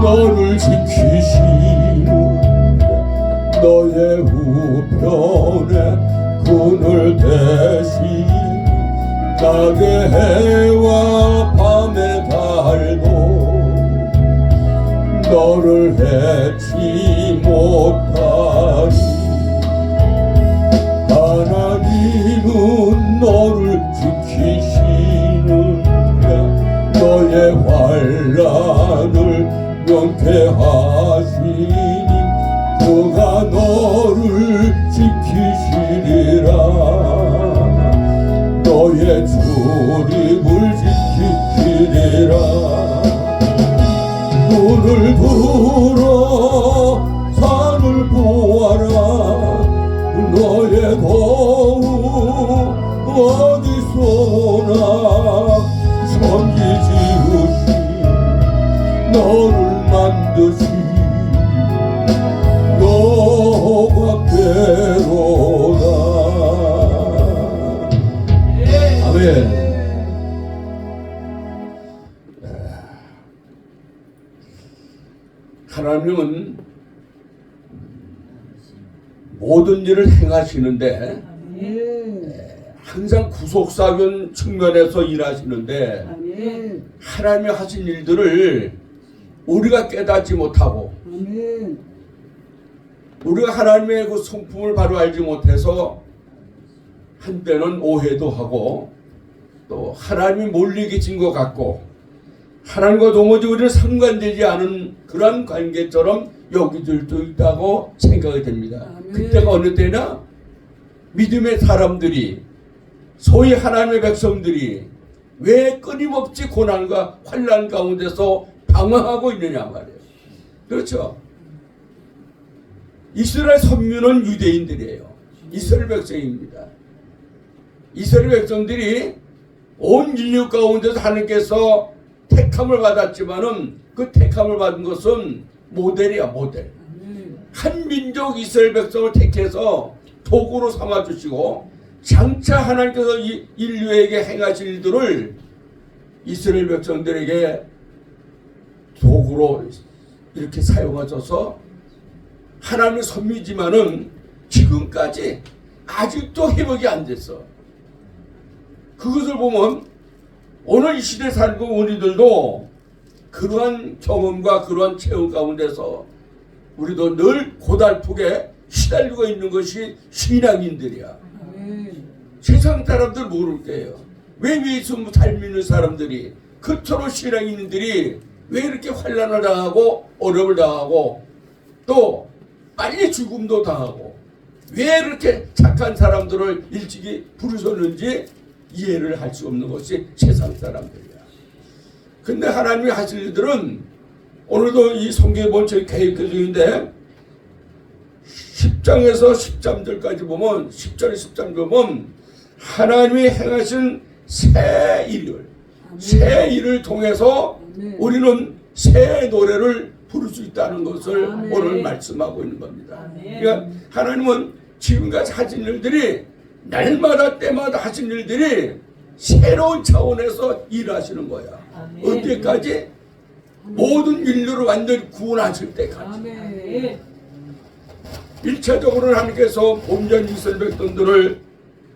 너를 지키시는 너의 우편에 그늘 대신 낮의 해와 밤의 달도 너를 해치 못하리. 하나님은 너를 지키시는 너의 환난을 면케하시니 그가 너를 지키시리라. 너의 출입을 지키시리라. 눈을 들어 산을 보아라. 너의 도움 어디서나 천지 지으신 너를 만드신 여호와께로다. 아멘. 하나님은 모든 일을 행하시는데 항상 구속사변 측면에서 일하시는데 하나님이 하신 일들을 우리가 깨닫지 못하고 우리가 하나님의 그 성품을 바로 알지 못해서 한때는 오해도 하고 또 하나님이 멀리 계신 것 같고 하나님과 도무지 우리는 상관되지 않은 그런 관계처럼 여기들 도 있다고 생각이 됩니다. 그때가 어느 때나 믿음의 사람들이 소위 하나님의 백성들이 왜 끊임없이 고난과 환난 가운데서 방황하고 있느냐 말이에요. 그렇죠. 이스라엘 선민은 유대인들이에요. 이스라엘 백성입니다. 이스라엘 백성들이 온 인류 가운데서 하나님께서 택함을 받았지만은 그 택함을 받은 것은 모델이야, 모델. 한 민족 이스라엘 백성을 택해서 도구로 삼아주시고 장차 하나님께서 이 인류에게 행하실 일들을 이스라엘 백성들에게 도구로 이렇게 사용하셔서 하나님의 선미지만은 지금까지 아직도 회복이 안 됐어. 그것을 보면 오늘 이 시대에 살고 우리들도 그러한 경험과 그러한 체험 가운데서 우리도 늘 고달프게 시달리고 있는 것이 신앙인들이야. 세상 사람들 모를 거예요. 왜 예수 잘 믿는 사람들이 그토록 신앙인들이 왜 이렇게 환난을 당하고 어려움을 당하고 또 빨리 죽음도 당하고 왜 이렇게 착한 사람들을 일찍이 부르셨는지 이해를 할 수 없는 것이 세상 사람들이야. 근데 하나님이 하실 일들은 오늘도 이 성경에 보면 저희 계획 중인데 10장에서 10장들까지 보면 10절 10장 보면 하나님이 행하신 새 일을 통해서 우리는 새 노래를 부를 수 있다는 것을 오늘 말씀하고 있는 겁니다. 그러니까 하나님은 지금까지 하신 일들이 날마다 때마다 하신 일들이 새로운 차원에서 일하시는 거야. 언제까지? 모든 인류를 완전히 구원하실 때까지. 일차적으로는 하나님께서 본전 이스라엘 백성들을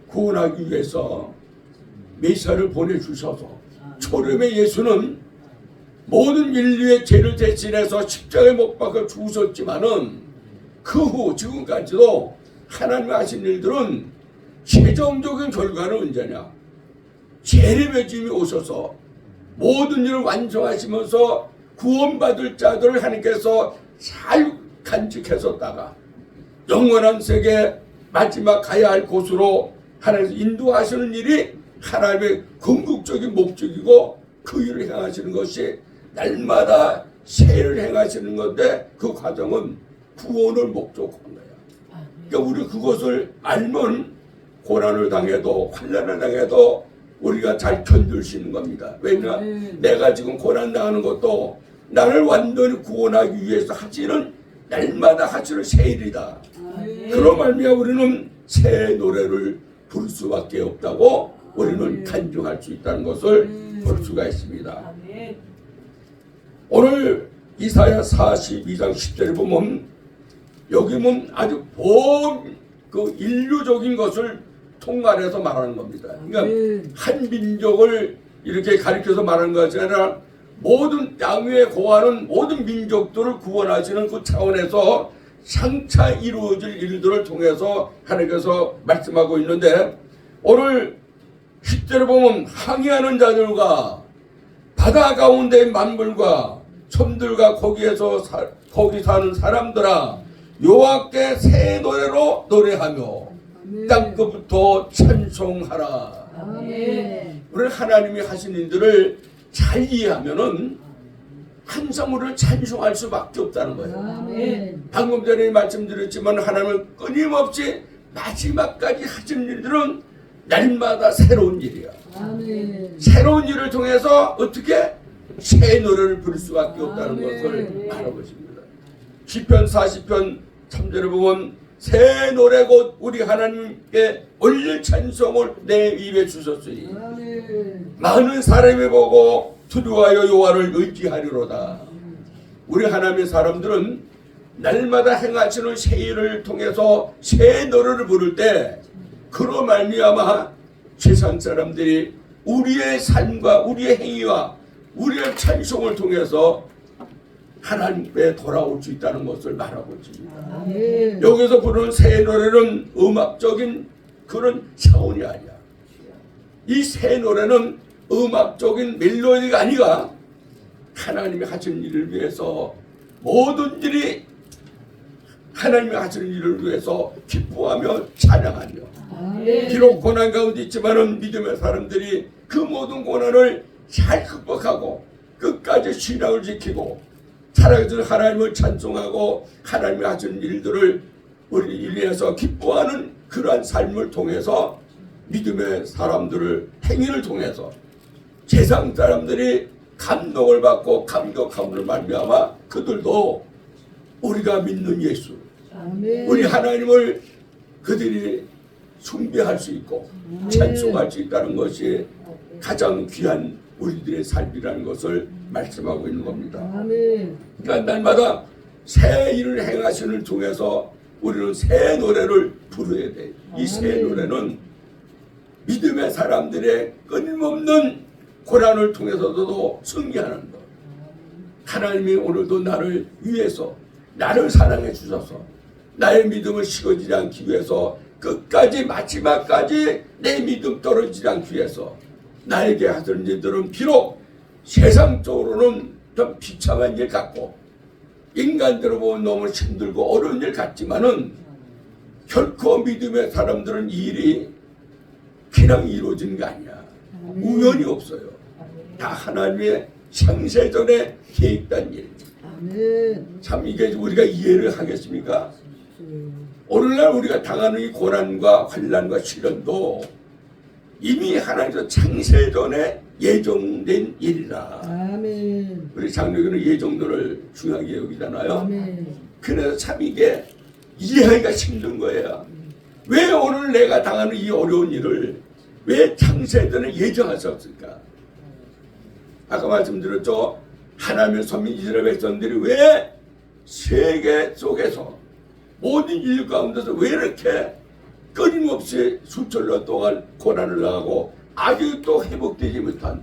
구원하기 위해서 메시아를 보내주셔서 초림의 예수는 모든 인류의 죄를 대신해서 십자가에 못 박아 죽으셨지만은 그 후 지금까지도 하나님이 하신 일들은 최종적인 결과는 언제냐? 재림의 주님이 오셔서 모든 일을 완성하시면서 구원받을 자들을 하나님께서 잘 간직하셨다가 영원한 세계 마지막 가야 할 곳으로 하나님께서 인도하시는 일이 하나님의 궁극적인 목적이고 그 일을 행하시는 것이 날마다 세를 행하시는 건데 그 과정은 구원을 목적한 거야. 그러니까 우리 그것을 알면 고난을 당해도 환난을 당해도 우리가 잘 견딜 수 있는 겁니다. 왜냐? 내가 지금 고난 당하는 것도 나를 완전히 구원하기 위해서 하시는 날마다 하시는 새 일이다. 그런 말미암아 우리는 새 노래를 부를 수밖에 없다고 우리는 간증할 수 있다는 것을 볼 수가 있습니다. 오늘 이사야 42장 10절에 보면 여기 보면 아주 그 인류적인 것을 통괄해서 말하는 겁니다. 그러니까 한 민족을 이렇게 가리켜서 말하는 것이 아니라 모든 땅 위에 거하는 모든 민족들을 구원하시는 그 차원에서 장차 이루어질 일들을 통해서 하나님께서 말씀하고 있는데, 오늘 10절에 보면 항해하는 자들과 바다 가운데 만물과 섬들과 거기 사는 사람들아, 여호와께 새 노래로 노래하며 땅끝부터 찬송하라. 우리 하나님이 하신 일들을 잘 이해하면은 항상 우리를 찬송할 수밖에 없다는 거예요. 방금 전에 말씀드렸지만 하나님은 끊임없이 마지막까지 하신 일들은 날마다 새로운 일이야. 새로운 일을 통해서 어떻게 새 노래를 부를 수밖에 없다는 것을 말하고 있습니다. 시편 40편 3절에 보면 새 노래 곧 우리 하나님께 올릴 찬송을 내 입에 주셨으니 많은 사람이 보고 두려워하여 여호와를 의지하리로다. 우리 하나님의 사람들은 날마다 행하시는 새 일을 통해서 새 노래를 부를 때 그로 말미암아 세상 사람들이 우리의 삶과 우리의 행위와 우리의 찬송을 통해서 하나님께 돌아올 수 있다는 것을 말하고 있습니다. 여기서 부르는 새 노래는 음악적인 그런 차원이 아니야. 이 새 노래는 음악적인 멜로디가 아니라 하나님이 하신 일을 위해서 모든 일이 하나님이 하시는 일을 위해서 기뻐하며 찬양하며, 비록 고난 가운데 있지만은 믿음의 사람들이 그 모든 고난을 잘 극복하고 끝까지 신앙을 지키고 살아가서 하나님을 찬송하고 하나님이 하시는 일들을 우리 인해서 기뻐하는 그러한 삶을 통해서 믿음의 사람들을 행위를 통해서 세상 사람들이 감동을 받고 감격함을 말미암아 그들도 우리가 믿는 예수, 우리 하나님을 그들이 숭배할 수 있고 찬송할 수 있다는 것이 가장 귀한 우리들의 삶이라는 것을 말씀하고 있는 겁니다. 그러니까 날마다 새 일을 행하시는 통해서 우리는 새 노래를 부르어야 돼. 이 새 노래는 믿음의 사람들의 끊임없는 고난을 통해서도 승리하는 것. 하나님이 오늘도 나를 위해서 나를 사랑해 주셔서 나의 믿음을 식어지지 않기 위해서 끝까지 마지막까지 내 믿음 떨어지지 않기 위해서 나에게 하던 일들은 비록 세상적으로는 좀 비참한 일 같고 인간들로 보면 너무 힘들고 어려운 일 같지만은 결코 믿음의 사람들은 이 일이 그냥 이루어진 게 아니야. 우연이 없어요. 다 하나님의 창세전에 계획된 일. 참 이게 우리가 이해를 하겠습니까? 오늘날 우리가 당하는 이 고난과 환난과 시련도 이미 하나님께서 창세전에 예정된 일이라. 우리 장로교는 예정론을 중요하게 여기잖아요. 그래서 참 이게 이해하기가 힘든 거예요. 왜 오늘 내가 당하는 이 어려운 일을 왜 창세전에 예정하셨을까? 아까 말씀드렸죠. 하나님의 선민 이스라엘 백성들이 왜 세계 속에서 모든 인류 가운데서 왜 이렇게 끊임없이 수천년 동안 고난을 당하고 아직도 회복되지 못한,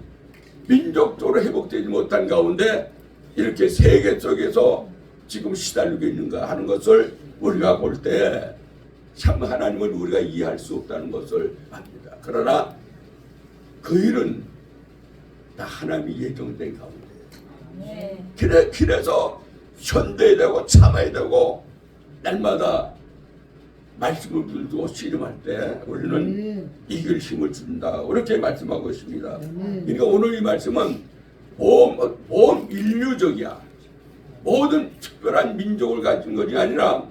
민족적으로 회복되지 못한 가운데 이렇게 세계 속에서 지금 시달리고 있는가 하는 것을 우리가 볼 때 참 하나님을 우리가 이해할 수 없다는 것을 압니다. 그러나 그 일은 다 하나님이 예정된 가운데 그래서 견뎌야 되고 참아야 되고 날마다 말씀을 들고 씨름할 때 우리는 이길 힘을 준다. 이렇게 말씀하고 있습니다. 그러니까 오늘 이 말씀은 온 인류적이야. 모든 특별한 민족을 가진 것이 아니라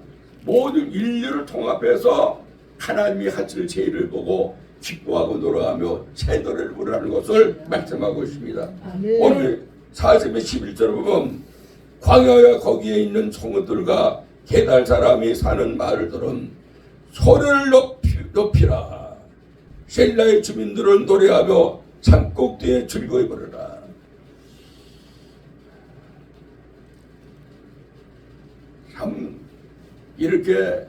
모든 인류를 통합해서 하나님이 하실 제의를 보고 기뻐하고 노래하며 새 노래를 부르라는 것을 말씀하고 있습니다. 오늘 40의 11절을 보면 광야와 거기에 있는 성읍들과 게달 사람이 사는 마을들은 소리를 높이라. 셀라의 주민들은 노래하며 산꼭대기에 즐거이 부르라. 참 이렇게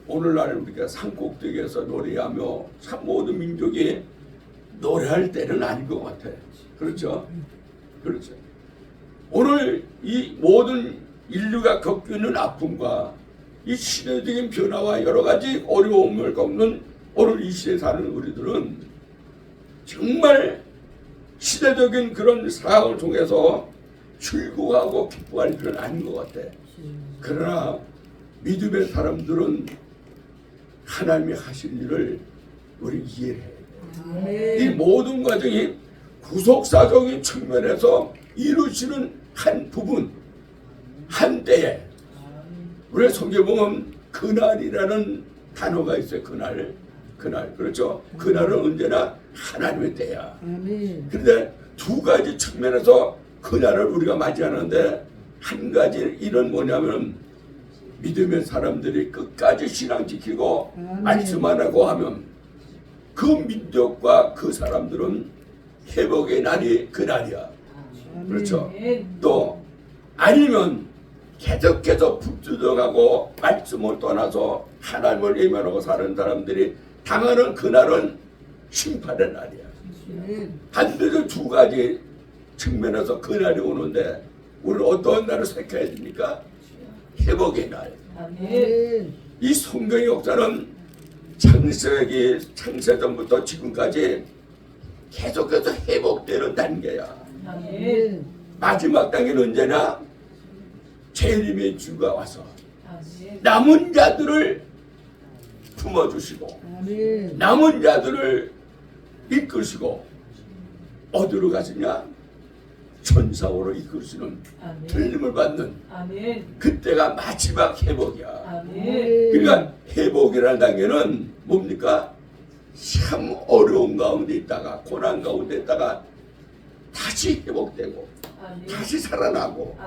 오늘날 우리가 산꼭대기에서 노래하며 참 모든 민족이 노래할 때는 아닌 것 같아. 그렇죠? 그렇죠. 오늘 이 모든 인류가 겪고 있는 아픔과 이 시대적인 변화와 여러 가지 어려움을 겪는 오늘 이 시대에 사는 우리들은 정말 시대적인 그런 상황을 통해서 즐거워하고 기뻐할 일은 아닌 것 같아. 그러나 믿음의 사람들은 하나님이 하신 일을 우리 이해를 해야 돼. 이 모든 과정이 구속사적인 측면에서 이루어지는 한 부분, 한 때에 우리 성경에 보면 그날이라는 단어가 있어요. 그날. 그렇죠? 그날은 언제나 하나님의 때야. 그런데 두 가지 측면에서 그날을 우리가 맞이하는데 한 가지 일은 뭐냐면 믿음의 사람들이 끝까지 신앙 지키고 말씀 안 하고 하면 그 민족과 그 사람들은 회복의 날이 그날이야. 그렇죠? 또 아니면 계속해서 불주덕하고 말씀을 떠나서 하나님을 외면하고 사는 사람들이 당하는 그날은 심판의 날이야. 반드시 두 가지 측면에서 그날이 오는데 우리는 어떤 날을 택해야 됩니까? 회복의 날. 이 성경의 역사는 창세전부터 지금까지 계속해서 회복되는 단계야. 마지막 단계는 언제나 재림의 주가 와서 남은 자들을 품어주시고 남은 자들을 이끄시고 어디로 가시냐? 천사로 이끌시는 들림을 받는 그때가 마지막 회복이야. 그러니까 회복이라는 단계는 뭡니까? 참 어려운 가운데 있다가 고난 가운데 있다가 다시 회복되고 다시 살아나고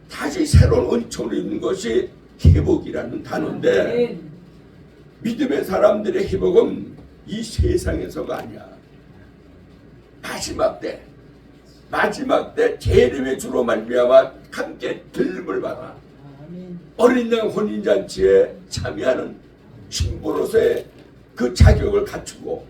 다시 새로운 은총을 입는 것이 회복이라는 단어인데 믿음의 사람들의 회복은 이 세상에서가 아니야. 마지막 때 재림의 주로 말미암아 함께 들림을 받아 어린 양 혼인잔치에 참여하는 신부로서의 그 자격을 갖추고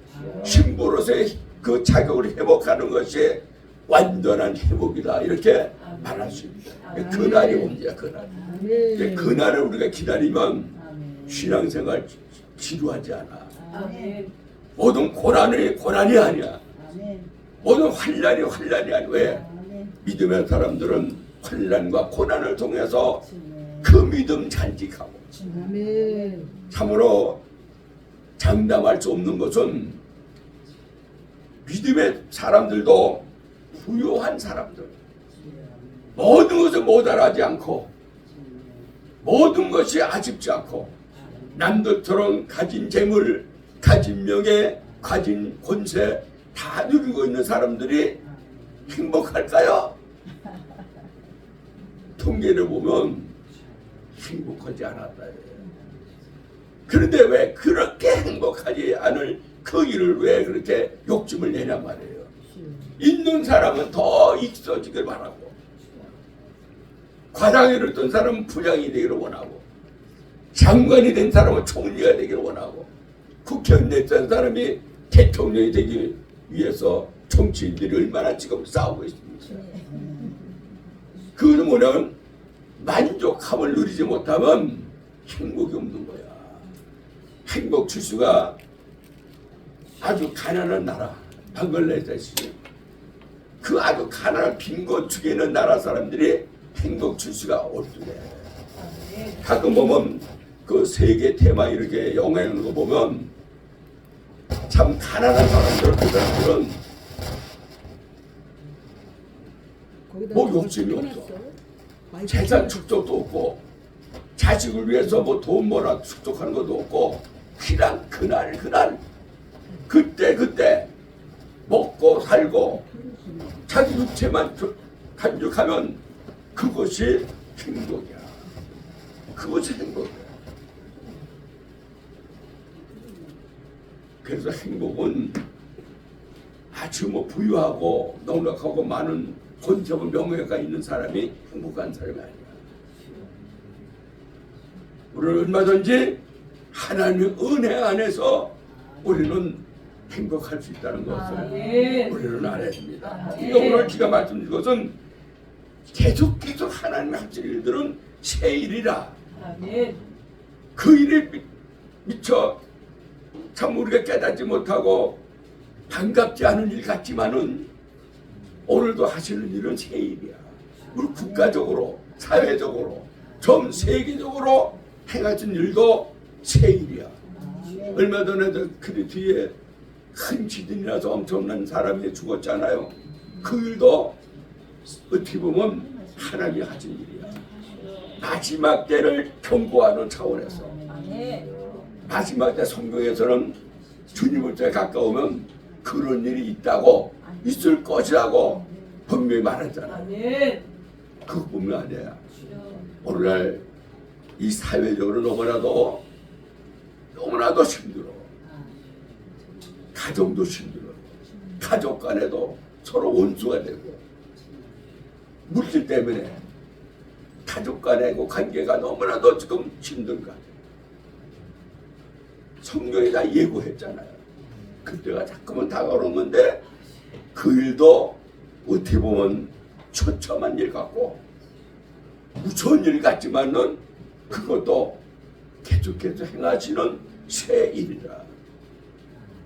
신부로서의 그 자격을 회복하는 것이 완전한 회복이다 이렇게 말할 수 있습니다. 그날이 문제야. 그날을 우리가 기다리면 신앙생활 지루하지 않아. 모든 고난이 아니야. 모든 환난이 아니야. 왜? 믿음의 사람들은 환난과 고난을 통해서 그 믿음 잔직하고 참으로 장담할 수 없는 것은 믿음의 사람들도 부유한 사람들 모든 것을 모자라지 않고 모든 것이 아쉽지 않고 남들처럼 가진 재물, 가진 명예, 가진 권세 다 누리고 있는 사람들이 행복할까요? 통계를 보면 행복하지 않았다. 그런데 왜 그렇게 행복하지 않을 그 일을 왜 그렇게 욕심을 내냐 말이에요. 있는 사람은 더 있어지길 바라고 과장을 뜬 사람은 부장이 되기를 원하고 장관이 된 사람은 총리가 되기를 원하고 국회의원 된 사람이 대통령이 되기 위해서 정치인들이 얼마나 지금 싸우고 있습니까? 그건 뭐냐면 만족함을 누리지 못하면 행복이 없는 거야. 행복 지수가 아주 가난한 나라 방글라데시 그 아주 가난한 빈곤축에 있는 나라 사람들이 행복 지수가 올두래. 가끔 보면 그 세계 테마 이렇게 영화하는 거 보면 참 가난한 사람들 그 사람들은 뭐 욕심이 없어. 재산 축적도 없고 자식을 위해서 뭐 돈 모아 축적하는 것도 없고 그냥 그날 그때 먹고 살고 자기 육체만 간직하면 그것이 행복이야. 그것이 행복이야. 그래서 행복은 아주 뭐 부유하고 넉넉하고 많은 권세와 명예가 있는 사람이 행복한 사람이 아니야. 우리는 얼마든지 하나님의 은혜 안에서 우리는 행복할 수 있다는 것을 우리는 알아야 됩니다. 오늘 제가 말씀드린 것은 계속 하나님의 하실 일들은 새 일이라. 그 일에 미처 참 우리가 깨닫지 못하고 반갑지 않은 일 같지만은 오늘도 하시는 일은 새 일이야. 우리 국가적으로, 사회적으로, 전 세계적으로 행하신 일도 새 일이야. 얼마 전에 그 뒤에 큰 지진이 나서 엄청난 사람이 죽었잖아요. 그 일도 어떻게 보면 하나님이 하신 일이야. 마지막 때를 경고하는 차원에서. 마지막 때 성경에서는 주님을 때 가까우면 그런 일이 있다고, 있을 것이라고 분명히 말했잖아. 그것뿐만 아니야. 오늘날 이 사회적으로 너무나도 힘들어. 가정도 힘들어. 가족 간에도 서로 원수가 되고, 물질 때문에 가족 간의 그 관계가 너무나도 지금 힘든가. 성경이 다 예고했잖아요. 그때가 자꾸만 다가오는데 그 일도 어떻게 보면 처참한 일 같고 무서운 일 같지만은 그것도 계속해서 행하시는 새 일이라.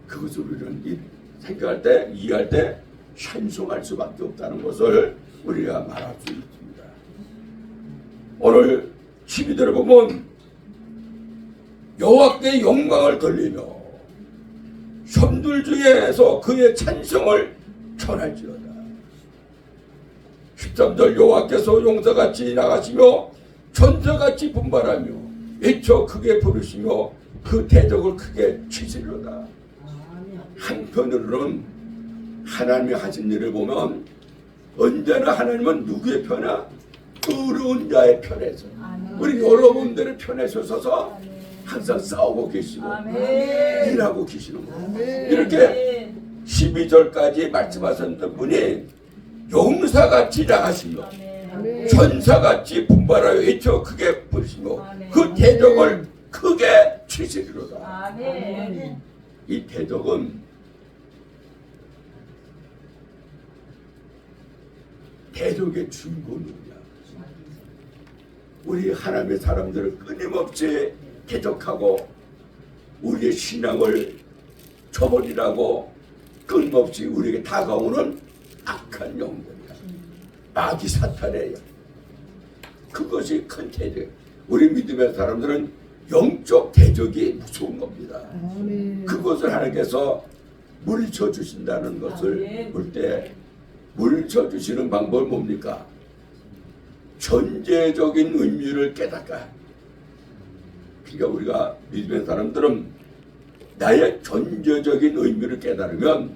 그것을 우리는 생각할 때, 이해할 때 찬송할 수밖에 없다는 것을 우리가 말할 수 있습니다. 오늘 12절에 보면 여호와께 영광을 돌리며 섬들 중에서 그의 찬송을 전할지어다. 13절 여호와께서 용사같이 나가시며 전사같이 분발하며 외쳐 크게 부르시며 그 대적을 크게 치시리로다. 한편으로는 하나님이 하신 일을 보면 언제나 하나님은 누구의 편이야? 어려운 자의 편에서. 우리 여러분들의 편에 서서 항상 싸우고 계시고 일하고 계시는 거예요. 이렇게 12절까지 말씀하셨던 분이 용사같이 나가시며 전사같이 분발하여 외쳐 크게 부르시며 그 대적을 크게 치시리로다. 이 대적은 대적의 주인공이야. 우리 하나님의 사람들을 끊임없이 대적하고 우리의 신앙을 쳐버리라고 끊임없이 우리에게 다가오는 악한 영들이야. 마귀 사탄의 영. 그것이 큰 대적. 우리 믿음의 사람들은 영적 대적이 무서운 겁니다. 그것을 하나님께서 물리쳐 주신다는 것을 볼 때 물리쳐 주시는 방법은 뭡니까? 전제적인 의미를 깨닫까. 그러니까 우리가 믿음의 사람들은 나의 전제적인 의미를 깨달으면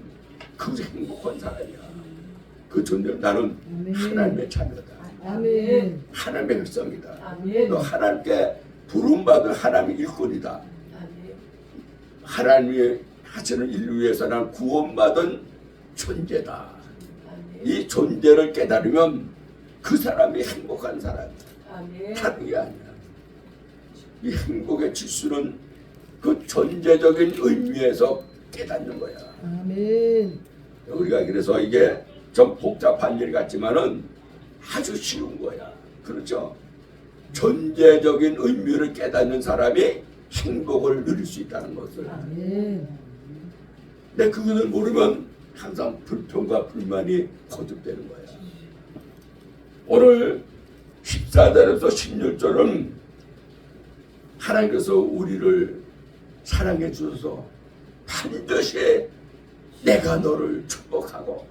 그것이 행복한 사람이야. 그 전제 나는 하나님의 자녀다. 하나님의 백성이다. 너 하나님께 부름받은 하나님의 일꾼이다. 하나님이 하시는 일을 위해서 난 구원받은 존재다. 이 존재를 깨달으면 그 사람이 행복한 사람이야. 다른 게 아니야. 이 행복의 지수는 그 존재적인 의미에서 깨닫는 거야. 우리가 그래서 이게 좀 복잡한 일 같지만은 아주 쉬운 거야. 그렇죠? 존재적인 의미를 깨닫는 사람이 행복을 누릴 수 있다는 것을. 근데 그것을 모르면 항상 불평과 불만이 거듭되는 거야. 오늘 14절에서 16절은 하나님께서 우리를 사랑해 주셔서 반드시 내가 너를 축복하고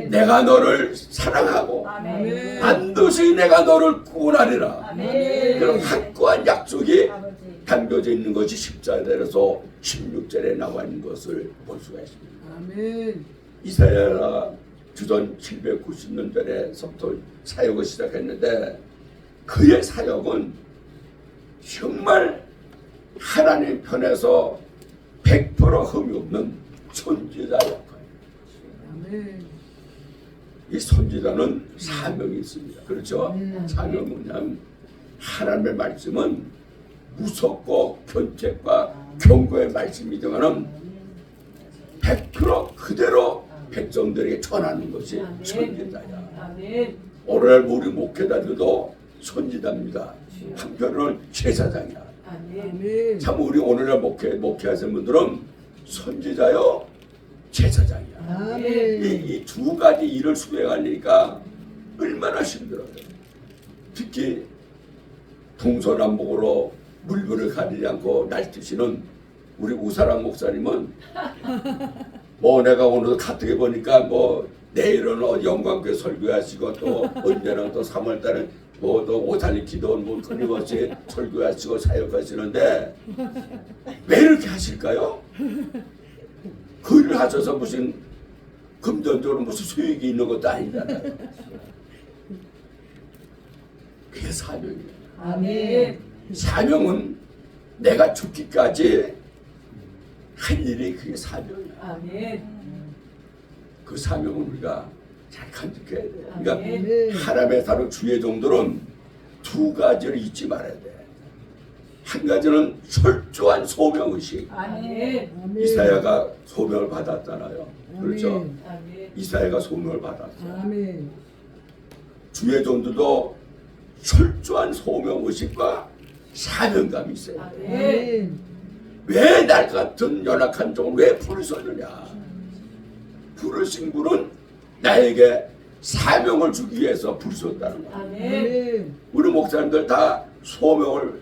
내가 너를 사랑하고 반드시 내가 너를 구원하리라. 그런 확고한 약속이 담겨져 있는 것이 14절에서 16절에 나와 있는 것을 볼 수가 있습니다. 이사야가 주전 790년대에서부터 사역을 시작했는데 그의 사역은 정말 하나님 편에서 100% 흠이 없는 선지자 역할이에요. 이 선지자는 사명이 있습니다. 그렇죠? 사명은 뭐냐면 하나님의 말씀은 무섭고 견책과 경고의 말씀이지만은 100% 그대로 백성들에게 전하는 것이 선지자야. 오늘날 우리 목회자들도 선지자입니다. 한편으로는 제사장이야. 참 우리 오늘날 목회하시는 분들은 선지자요, 제사장이야. 이 두 가지 일을 수행하니까 얼마나 힘들어요. 특히 동서남북으로 물불을 가리지 않고 날뛰시는 우리 우사랑 목사님은 뭐 내가 오늘 카톡에 보니까 뭐 내일은 영광교회 설교하시고 또 언제나 또 3월달에 뭐 또 오살리 기도원 뭐 끊임없이 설교하시고 사역하시는데 왜 이렇게 하실까요? 그 일을 하셔서 무슨 금전적으로 무슨 수익이 있는 것도 아니잖아요. 그게 사명이에요. 아멘. 사명은 내가 죽기까지 할 일이 그게 사명이야. 아멘. 그 사명은 우리가 잘 간직해야 돼. 그러니까 아멘. 하나님의 사랑 주의 종들은 두 가지를 잊지 말아야 돼. 한 가지는 철저한 소명의식. 아멘. 이사야가 소명을 받았잖아요. 그렇죠? 아멘. 이사야가 소명을 받았어. 아멘. 주의 종들도 철저한 소명의식과 사명감이 있어요. 아멘. 왜 날 같은 연약한 종을 왜 부르셨느냐? 부르신 분은 나에게 사명을 주기 위해서 부르셨다는 거예요. 아멘. 우리 목사님들 다 소명을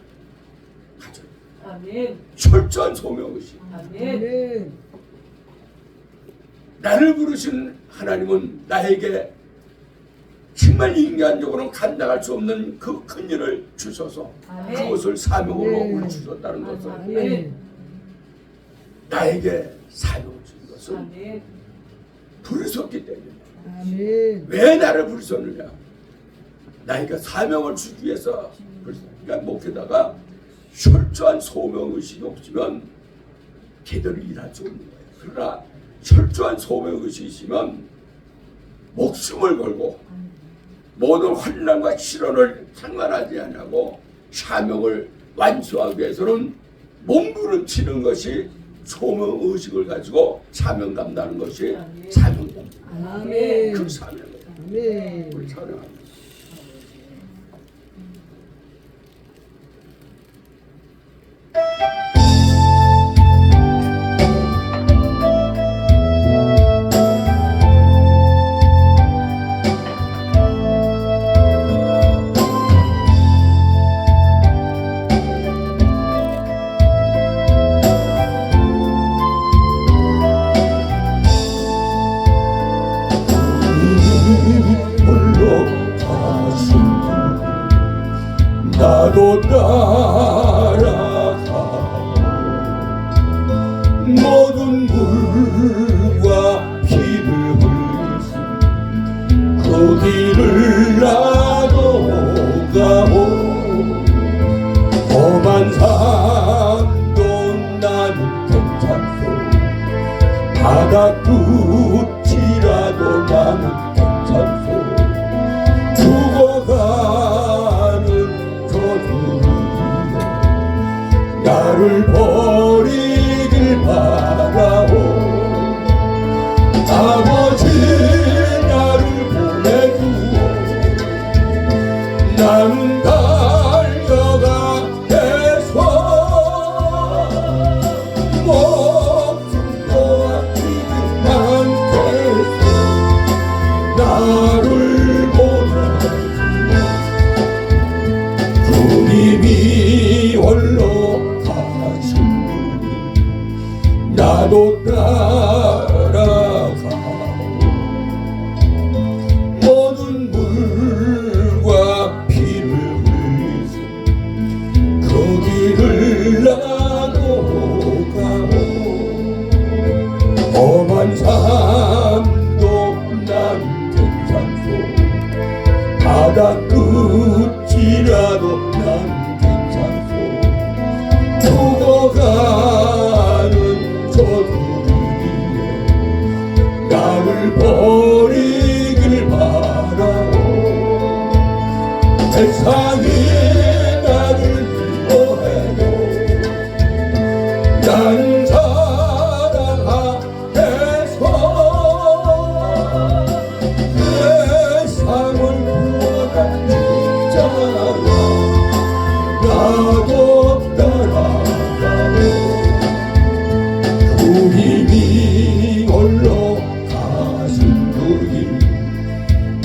가져요. 아멘. 철저한 소명의식. 아멘. 아멘. 나를 부르신 하나님은 나에게 정말 인간적으로는 감당할 수 없는 그 큰 일을 주셔서 아멘. 그것을 사명으로 아멘. 우리 주셨다는 것을 아멘. 나에게 사명을 준 것은 아멘. 부르셨기 때문에. 아멘. 왜 나를 부르셨느냐? 나에게 사명을 주기 위해서 부르셨다. 그러니까 목회다가 철저한 소명의식이 없으면 제대로 일할 수 없는 거예요. 그러나 철저한 소명의식이 있으면 목숨을 걸고 모든 환난과 시련을 상관하지 않고 사명을 완수하기 위해서는 몸부림치는 것이 소명의식을 가지고 사명 감당하는 것이 사명입니다. 아멘. 그 사명을 아멘. 우리 사명합니다. 나도 따라가 모든 물과 피를 흘린 그 길을 나도 가고 험한 산도 나는 괜찮소 바다 끝이라도 나는 괜찮소 죽어가는 나를 버리길 바라오 아버지 나를 보내주오 나는 달려가겠소 목숨도 아끼지 않겠소 나를 보내주오 주님이 홀로 나도 따라가 모든 물과 피를 흘리소 그 길을 나도 가고 험한 삶도 난 괜찮소 바다 끝이라도 난 괜찮소 죽어가는 나를 버리길 바라오 세상이 나를 미워해도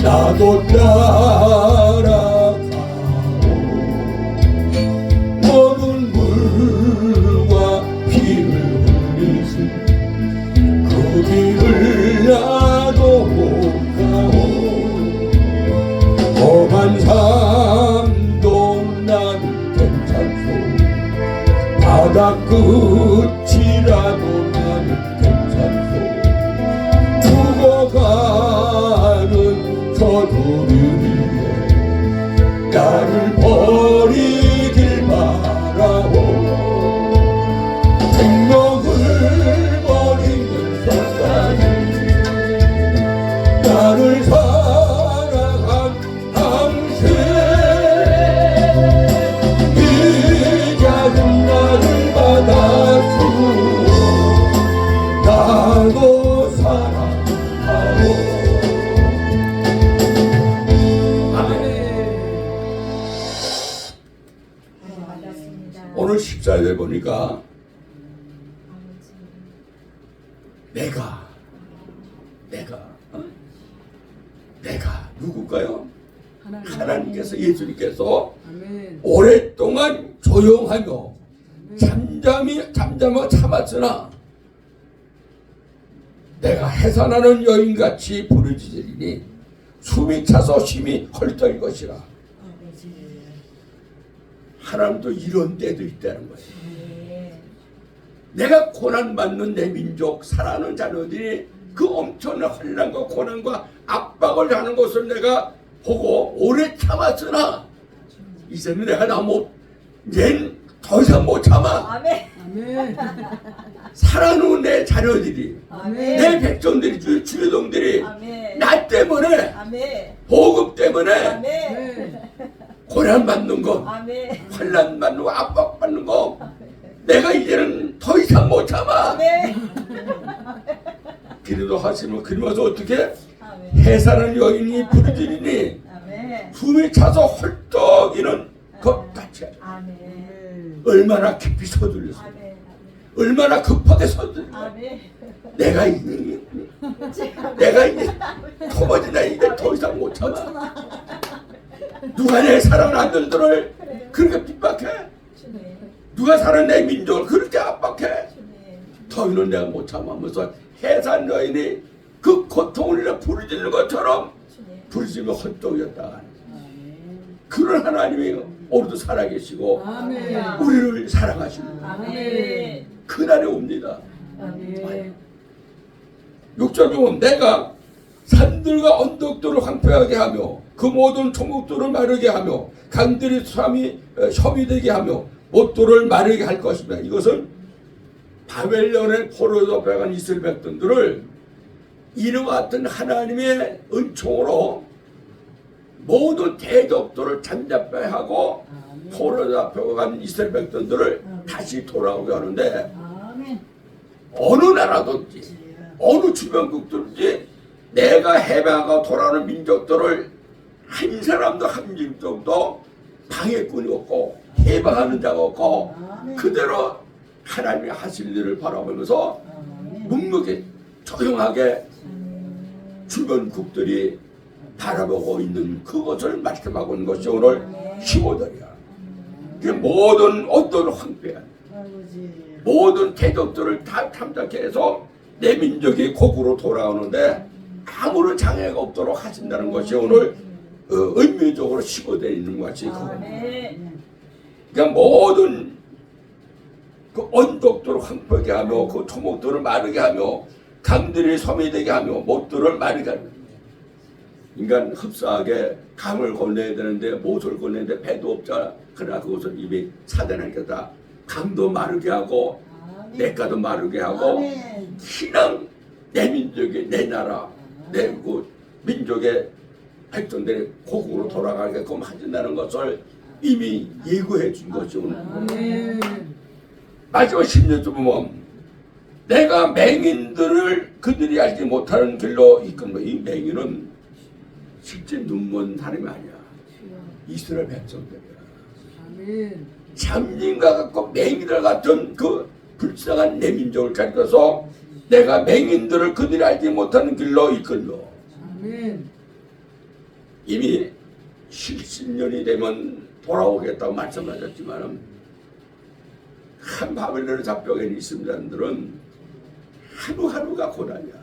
나도 따라가오 모든 물과 피를 흘리신 그 길을 나도 못 가오 험한 삶도 난 괜찮소 바다 끝이라도 나는 괜찮소 죽어가는 저들을 위해 나를 버리길 바라오 생명을 버리는 순간에 나를 사랑한 당신 이 작은 나를 받아주어 나도 사랑하오 오늘 14일 보니까 내가 누굴까요? 하나님께서 예수님께서 아멘. 오랫동안 조용하며 잠잠하고 참았으나 내가 해산하는 여인같이 부르짖으리니 숨이 차서 심히 헐떡일 것이라. 하나님도 이런 때도 있다는 거예요. 내가 고난받는 내 민족 사랑하는 자녀들이 그 엄청난 환난과 고난과 압박을 하는 것을 내가 보고 오래 참았으나 이제는 내가 이젠 더 이상 못 참아. 아멘. 아멘. 사랑하는 내 자녀들이 아멘. 내 백성들이 주여동들이 아멘. 나 때문에 아멘. 보급 때문에 아멘. 네. 고난받는 거 아멘. 환난받는 거 압박받는 거 내가 이제는 더 이상 못 참아. 아멘. 기도도 하시면 그러면서 어떻게 아멘. 해산한 여인이 부르짖으니 아멘. 숨이 차서 헐떡이는 것 같이 아멘. 얼마나 깊이 서둘렸어. 아멘. 얼마나 급하게 서둘렸어. 아멘. 내가 이제 터머지나 이제 더 이상 못 참아. 누가 내 사랑하는 아들들을 그렇게 핍박해? 주님. 누가 사는 내 민족을 그렇게 압박해? 주님. 더 이는 내가 못 참으면서 해산 여인이 그 고통을 내가 부르짖는 것처럼 주님. 부르짖으면 헛떡이었다. 그런 하나님이 오늘도 살아계시고 아멘. 우리를 사랑하시고 아멘. 그날이 옵니다. 아멘. 6절 보면 내가 산들과 언덕들을 황폐하게 하며 그 모든 초목들을 마르게 하며 강들이 섬이 되게 하며 못들을 마르게 할 것입니다. 이것은 바벨론의 포로로 배간 이스라엘 백성들을 이와 같은 하나님의 은총으로 모든 대적들을 잠잡게 하고 포로로 배간 이스라엘 백성들을 다시 돌아오게 하는데 아멘. 어느 나라든지 어느 주변국들인지 내가 해방하고 돌아오는 민족들을 한 사람도 한 민족도 방해꾼이 없고 해방하는 자가 없고 그대로 하나님이 하실 일을 바라보면서 묵묵히 조용하게 주변국들이 바라보고 있는 그것을 말씀하고 있는 것이 오늘 15절이야. 모든 어떤 황폐한 모든 대적들을 다 탐색해서 내 민족이 곡으로 돌아오는데 아무런 장애가 없도록 하신다는 것이 오늘 의미적으로 시고되어 있는 것이 아멘. 그러니까 모든 그 언덕들을 황폐하게 하며 그 토목들을 마르게 하며 강들이 섬이 되게 하며 못들을 마르게 하며 인간 흡사하게 강을 건너야 되는데 못을 건너는데 배도 없잖아. 그러나 그것을 이미 사단하겠다. 강도 마르게 하고 내가도 마르게 하고 그냥 내 민족이 내 나라 내 그 민족의 백성들이 고국으로 돌아가게끔 하신다는 것을 이미 예고해 준 것이 오늘 아멘. 마지막 10년 보면 내가 맹인들을 그들이 알지 못하는 길로 이끌고 이 맹인은 실제 눈먼 사람이 아니야. 이스라엘 백성들이야. 아멘. 잠진과 같고 맹인들 같은 그 불쌍한 내 민족을 가르쳐서 내가 맹인들을 그들이 알지 못하는 길로 이끌고 아멘. 이미 70년이 되면 돌아오겠다고 말씀하셨지만 한 바벨론의 잡혀가 있는 사람들은 하루하루가 고난이야.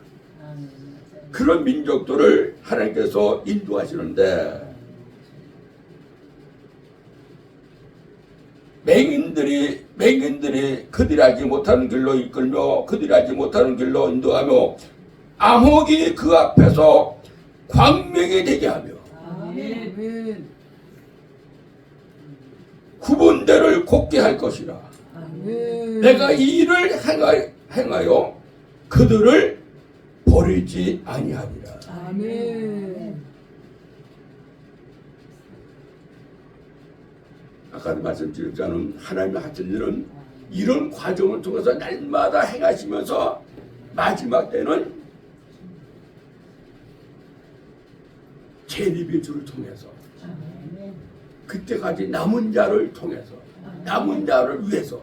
그런 민족들을 하나님께서 인도하시는데 맹인들이 그들이 알지 못하는 길로 이끌며 그들이 알지 못하는 길로 인도하며 암흑이 그 앞에서 광명이 되게 하며 아멘. 구분대를 곱게 할 것이라. 아멘. 내가 이 일을 행하여 그들을 버리지 아니하리라. 아멘. 아까도 말씀드렸잖아요. 하나님의 하신 일은 이런 과정을 통해서 날마다 행하시면서 마지막 때는 재림의 주를 통해서 그때까지 남은 자를 통해서 남은 자를 위해서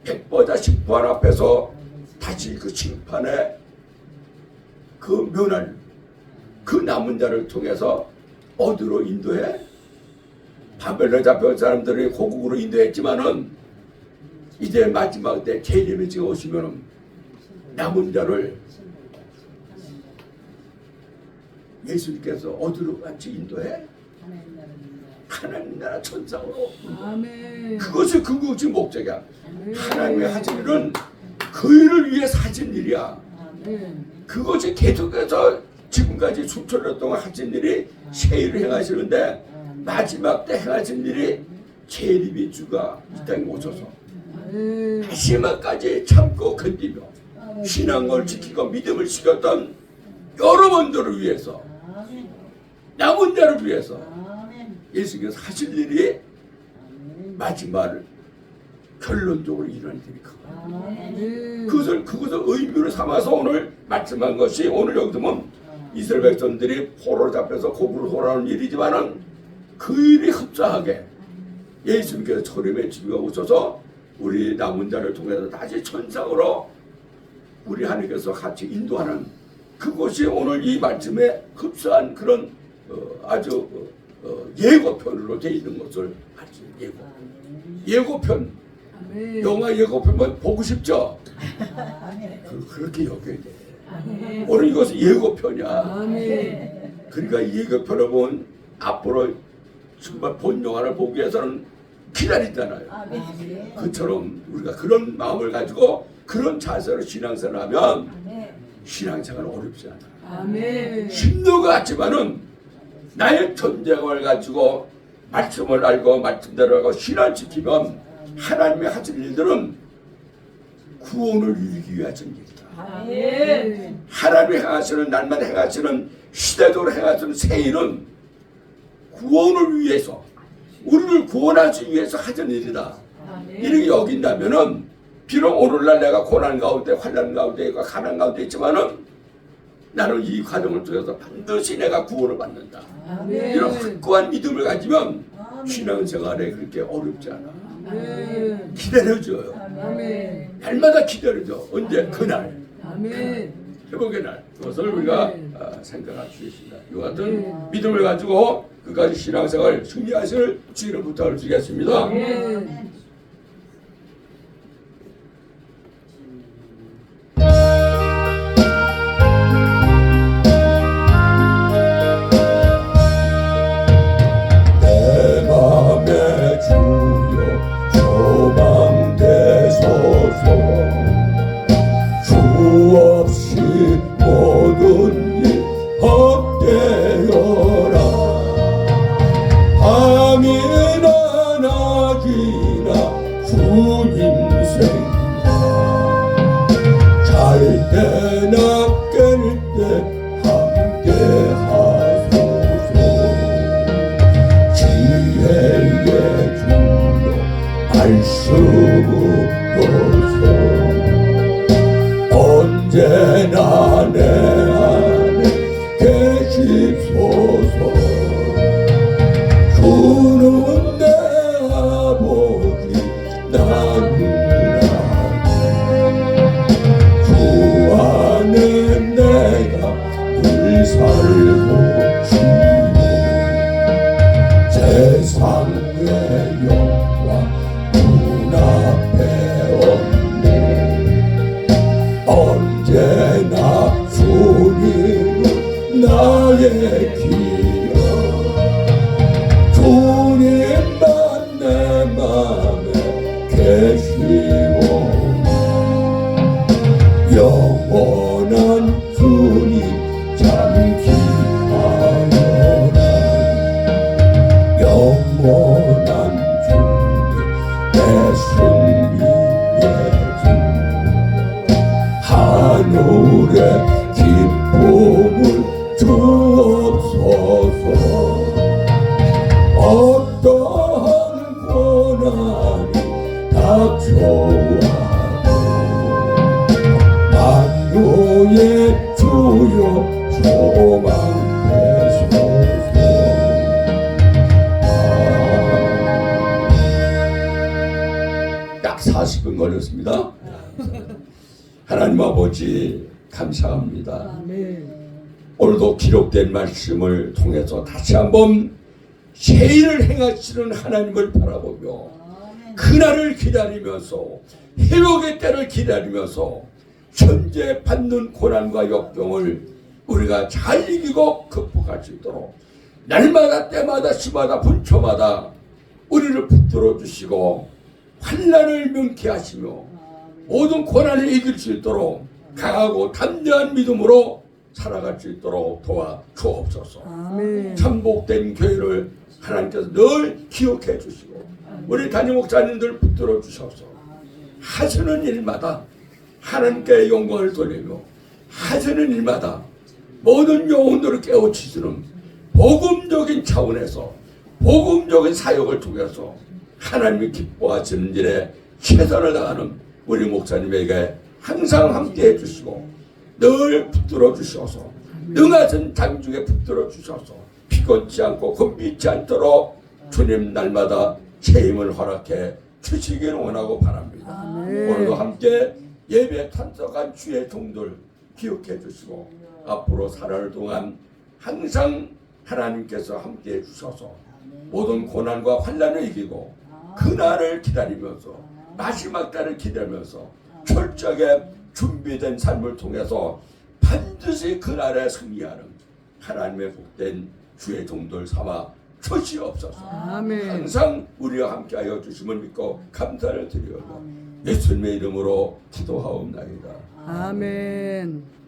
백보자 심판 앞에서 다시 그 심판에 그 면할 그 남은 자를 통해서 어디로 인도해? 바벨론에 잡혀온 사람들이 고국으로 인도했지만은 이제 마지막 때 재림의 주가 오시면은 남은 자를 예수님께서 어디로 같이 인도해? 하나님 나라 천상으로. 아멘. 그것이 궁극적 목적이야. 아멘. 하나님의 하신 일은 그 일을 위해서 하신 일이야. 아멘. 그것이 계속해서 지금까지 수천 년 동안 하신 일이 새 일을 행하시는데 마지막 때 행하신 일이 재림의 주가 이 땅에 오셔서 아멘. 마지막까지 참고 견디며 신앙을 지키고 믿음을 지켰던 여러분들을 위해서 남은 자를 위해서 예수께서 하실 일이 마지막 결론적으로 일어날 테니까 아멘. 그것을 의미로 삼아서 오늘 말씀한 것이 오늘 여기 보면 이스라엘 백성들이 포로로 잡혀서 고국으로 돌아오는 일이지만은 그 일이 흡사하게 예수님께서 초림의 주가 오셔서 우리 남은 자를 통해서 다시 천상으로 우리 하나님께서 같이 인도하는 그것이 오늘 이 말씀에 흡사한 그런 아주 예고편으로 되어 있는 것을 알수 있어요. 예고편. 아멘. 영화 예고편만 보고 싶죠? 그렇게 여겨야 돼. 아멘. 오늘 이것은 예고편이야. 아멘. 그러니까 이 예고편을 보면 앞으로 정말 본 영화를 보기 위해서는 기다리잖아요. 그처럼 우리가 그런 마음을 가지고 그런 자세로 신앙생활을 하면 신앙생활은 어렵지 않아. 아멘. 힘든 것 같지만은 나의 전쟁을 가지고 말씀을 알고 말씀대로 하고 신앙을 지키면 하나님의 하신 일들은 구원을 이루기 위하신 일이다. 아멘. 하나님이 행하시는 날마다 행하시는 시대적으로 행하시는 새 일은 구원을 위해서 우리를 구원하기 위해서 하신 일이다. 아멘. 이렇게 여긴다면은 비록 오늘날 내가 고난 가운데 환난 가운데 가난 가운데 있지만은 나는 이 과정을 통해서 반드시 내가 구원을 받는다. 아멘. 이런 확고한 믿음을 가지면 신앙생활에 그렇게 어렵지 않아. 아멘. 기다려줘요. 아멘. 날마다 기다려줘. 언제? 그날. 아멘. 회복의 날. 그것을 우리가 생각할 수 있습니다. 이와 같은 믿음을 가지고 끝까지 신앙생활 승리하실 주의를 부탁을 드리겠습니다. 아멘. 내 맘에 주여 소망되소서 주 없이 모든 일 헛되어라 밤이나 낮이나 주님 생각 잘 때나 깰 때 함께 하소서 지혜의 주여 말씀으로서 언제나 내 안에 계십소서 주는 내 아버지 나는 주 안에 내가 늘 살고 싶네 지키며 주님만 내 맘에 계시고 영원한 주님 참 귀하여라 영원한 주님 내 승리의 주 하늘의 기쁨을 주옵소서 어떠한 고난이 닥쳐와도 만유의 주여 소망되소서 약 40분 걸렸습니다. 하나님 아버지 감사합니다. 아멘. 오늘도 기록된 말씀을 통해서 다시 한번 새 일을 행하시는 하나님을 바라보며 그날을 기다리면서 회복의 때를 기다리면서 현재 받는 고난과 역경을 우리가 잘 이기고 극복할 수 있도록 날마다 때마다 시마다 분초마다 우리를 붙들어 주시고 환난을 명쾌하시며 모든 고난을 이길 수 있도록 강하고 담대한 믿음으로 살아갈 수 있도록 도와 주옵소서. 아멘. 참복된 교회를 하나님께서 늘 기억해 주시고 우리 담임 목사님들 붙들어 주셔서 하시는 일마다 하나님께 영광을 돌리며 하시는 일마다 모든 영혼들을 깨우치시는 복음적인 차원에서 복음적인 사역을 통해서 하나님이 기뻐하시는 일에 최선을 다하는 우리 목사님에게 항상 함께해 주시고 늘 붙들어 주셔서 능하신 장중에 붙들어 주셔서 피곤치 않고 곤비치 않도록 주님 날마다 새 힘을 허락해 주시기를 원하고 바랍니다. 오늘도 함께 예배에 참석한 주의 종들 기억해 주시고 앞으로 살아갈 동안 항상 하나님께서 함께해 주셔서 모든 고난과 환난을 이기고 그날을 기다리면서 마지막 날을 기다리면서 철저하게 준비된 삶을 통해서 반드시 그날에 승리하는 하나님의 복된 주의 종들 삼아 주시옵소서. 아멘. 항상 우리와 함께하여 주심을 믿고 감사를 드리오며 예수님의 이름으로 기도하옵나이다. 아멘.